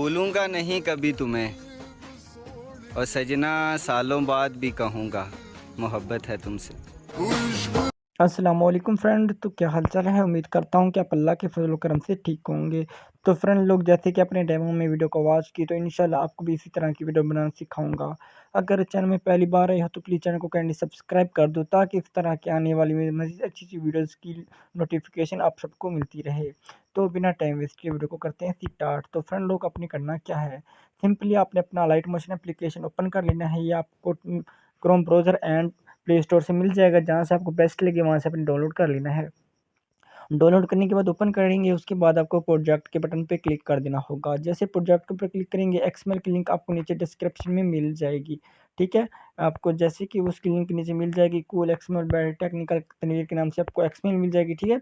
भूलूंगा नहीं कभी तुम्हें, और सजना सालों बाद भी कहूँगा मोहब्बत है तुमसे। अस्सलामुअलैकुम फ्रेंड। तो क्या हालचाल है। उम्मीद करता हूँ कि आप अल्लाह के फजल करम से ठीक होंगे। तो फ्रेंड लोग, जैसे कि अपने डेमो में वीडियो को वॉच की, तो इंशाल्लाह आपको भी इसी तरह की वीडियो बनाना सिखाऊंगा। अगर चैनल में पहली बार आए हो तो प्लीज़ चैनल को काइंडली सब्सक्राइब कर दो, ताकि इस तरह के आने वाली मज़ीद अच्छी अच्छी वीडियोज़ की नोटिफिकेशन आप सबको मिलती रहे। तो बिना टाइम वेस्ट किए वीडियो को करते हैं स्टार्ट। तो फ्रेंड लोग, अपने करना क्या है, सिंपली आपने अपना लाइट मोशन एप्लीकेशन ओपन कर लेना है। ये आपको Chrome browser and play store से मिल जाएगा। जहाँ से आपको बेस्ट लगे वहाँ से अपने डाउनलोड कर लेना है। डाउनलोड करने के बाद ओपन करेंगे, उसके बाद आपको प्रोजेक्ट के बटन पे क्लिक कर देना होगा। जैसे प्रोजेक्ट पर क्लिक करेंगे, एक्सएमएल की लिंक आपको नीचे डिस्क्रिप्शन में मिल जाएगी। ठीक है, आपको जैसे कि उसकी लिंक नीचे मिल जाएगी, cool XML by technical Tanveer के नाम से आपको एक्सएमएल मिल जाएगी। ठीक है,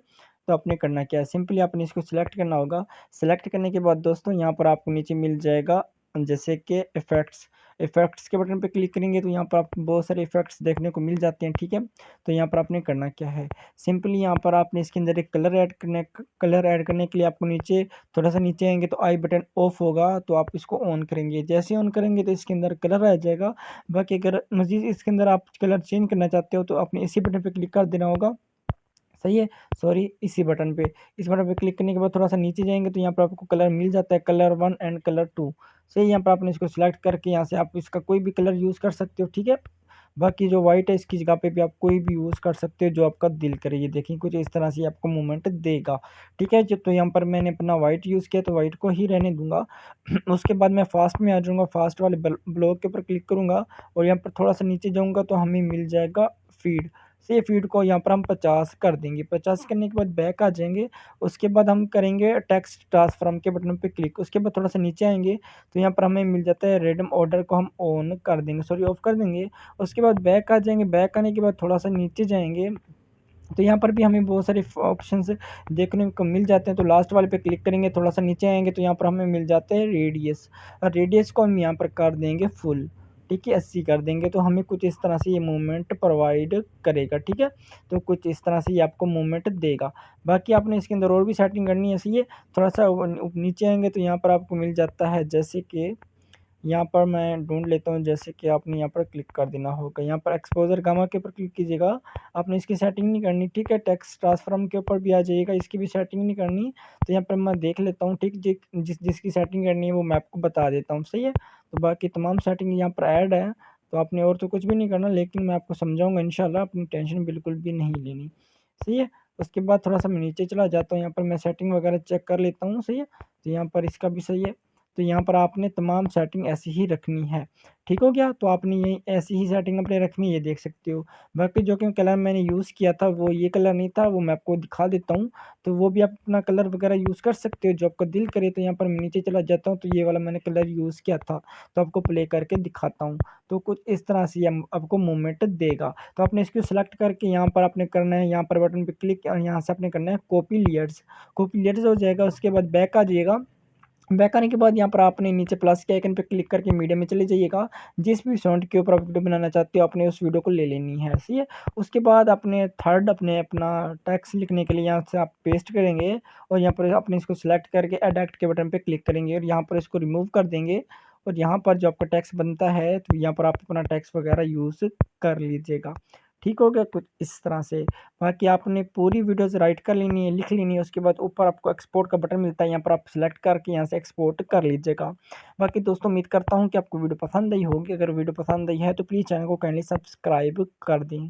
तो आपने करना क्या है, सिंपली आपने इसको सिलेक्ट करना होगा। सिलेक्ट करने के बाद दोस्तों, यहाँ पर आपको नीचे मिल जाएगा जैसे कि इफेक्ट्स। इफेक्ट्स के बटन पे क्लिक करेंगे तो यहाँ पर आपको बहुत सारे इफेक्ट्स देखने को मिल जाते हैं। ठीक है, तो यहाँ पर आपने करना क्या है, सिंपली यहाँ पर आपने इसके अंदर एक कलर ऐड करने के लिए आपको नीचे थोड़ा सा नीचे आएंगे तो आई बटन ऑफ होगा, तो आप इसको ऑन करेंगे। जैसे ऑन करेंगे तो इसके अंदर कलर आ जाएगा। बाकी अगर मजीद इसके अंदर आप कलर चेंज करना चाहते हो तो आपने इसी बटन पे क्लिक कर देना होगा। सही है, सॉरी, इसी बटन पे, इस बटन पे क्लिक करने के बाद थोड़ा सा नीचे जाएंगे तो यहाँ पर आपको कलर मिल जाता है, कलर 1 एंड कलर 2। सही, यहाँ पर आपने इसको सिलेक्ट करके यहाँ से आप इसका कोई भी कलर यूज़ कर सकते हो। ठीक है, बाकी जो वाइट है इसकी जगह पे भी आप कोई भी यूज़ कर सकते हो जो आपका दिल करे। ये देखिए कुछ इस तरह से आपको मूवमेंट देगा। ठीक है, जो तो यहाँ पर मैंने अपना वाइट यूज़ किया तो वाइट को ही रहने दूंगा। उसके बाद मैं फास्ट में आ जाऊँगा, फास्ट वाले ब्लॉक के ऊपर क्लिक करूँगा और यहाँ पर थोड़ा सा नीचे जाऊँगा तो हमें मिल जाएगा फीड। से फीड को यहाँ पर हम 50 कर देंगे। 50 करने के बाद बैक आ जाएंगे। उसके बाद हम करेंगे टेक्स्ट ट्रांसफॉर्म के बटन पे क्लिक। उसके बाद थोड़ा सा नीचे आएंगे तो यहाँ पर हमें मिल जाता है रेडम ऑर्डर को हम ऑन कर देंगे, सॉरी ऑफ कर देंगे। उसके बाद बैक आ जाएंगे। बैक आने के बाद थोड़ा सा नीचे जाएंगे तो यहाँ पर भी हमें बहुत सारे ऑप्शंस देखने को मिल जाते हैं। तो लास्ट वाले पे क्लिक करेंगे, थोड़ा सा नीचे आएंगे तो यहाँ पर हमें मिल जाते हैं रेडियस, और रेडियस को हम यहाँ पर कर देंगे फुल। ठीक है, 80 कर देंगे तो हमें कुछ इस तरह से ये मूवमेंट प्रोवाइड करेगा। ठीक है, तो कुछ इस तरह से ये आपको मूवमेंट देगा। बाकी आपने इसके अंदर और भी सेटिंग करनी है। सही है, थोड़ा सा नीचे आएंगे तो यहाँ पर आपको मिल जाता है जैसे कि यहाँ पर मैं ढूंढ लेता हूँ, जैसे कि आपने यहाँ पर क्लिक कर देना होगा। यहाँ पर एक्सपोजर गामा के ऊपर क्लिक कीजिएगा। आपने इसकी सेटिंग नहीं करनी। ठीक है, टेक्स्ट ट्रांसफॉर्म के ऊपर भी आ जाइएगा, इसकी भी सेटिंग नहीं करनी। तो यहाँ पर मैं देख लेता हूँ। ठीक, जिसकी सेटिंग करनी है वो मैं आपको बता देता हूँ। सही है, तो बाकी तमाम सेटिंग यहाँ पर ऐड है। तो आपने और तो कुछ भी नहीं करना, लेकिन मैं आपको समझाऊंगा इंशाल्लाह, अपनी टेंशन बिल्कुल भी नहीं लेनी। सही है, उसके बाद थोड़ा सा मैं नीचे चला जाता हूँ, यहाँ पर मैं सेटिंग वगैरह चेक कर लेता हूँ। सही है, तो यहाँ पर इसका भी सही है। तो यहाँ पर आपने तमाम सेटिंग ऐसी ही रखनी है। ठीक हो गया, तो आपने ये ऐसी ही सेटिंग अपने रखनी है, ये देख सकते हो। बाकी जो कि कलर मैंने यूज़ किया था वो ये कलर नहीं था, वो मैं आपको दिखा देता हूँ। तो वो भी आप अपना कलर वगैरह यूज़ कर सकते हो जो आपका दिल करे। तो यहाँ पर मैं नीचे चला जाता हूँ, तो ये वाला मैंने कलर यूज़ किया था, तो आपको प्ले करके दिखाता हूँ। तो कुछ इस तरह से ये आपको मूवमेंट देगा। तो आपने इसको सिलेक्ट करके यहाँ पर आपने करना है, यहाँ पर बटन पे क्लिक, और यहाँ से आपने करना है कॉपी लेयर्स। कॉपी लेयर्स हो जाएगा। उसके बाद बैक आ जाइएगा। बैक आने के बाद यहाँ पर आपने नीचे प्लस के आइकन पे क्लिक करके मीडिया में चले जाइएगा। जिस भी साउंड के ऊपर आप वीडियो बनाना चाहते हो आपने उस वीडियो को ले लेनी है। सही है, उसके बाद अपने थर्ड अपने अपना टेक्स्ट लिखने के लिए यहाँ से आप पेस्ट करेंगे, और यहाँ पर अपने इसको सिलेक्ट करके एडिट के बटन पे क्लिक करेंगे और यहाँ पर इसको रिमूव कर देंगे। और यहाँ पर जो आपका टेक्स्ट बनता है तो यहाँ पर आप अपना टेक्स्ट वगैरह यूज़ कर लीजिएगा। ठीक हो गया, कुछ इस तरह से। बाकी आपने पूरी वीडियोस राइट कर लेनी है, लिख लेनी है। उसके बाद ऊपर आपको एक्सपोर्ट का बटन मिलता है, यहाँ पर आप सिलेक्ट करके यहाँ से एक्सपोर्ट कर लीजिएगा। बाकी दोस्तों, उम्मीद करता हूँ कि आपको वीडियो पसंद आई होगी। अगर वीडियो पसंद आई है तो प्लीज़ चैनल को काइंडली सब्सक्राइब कर दें।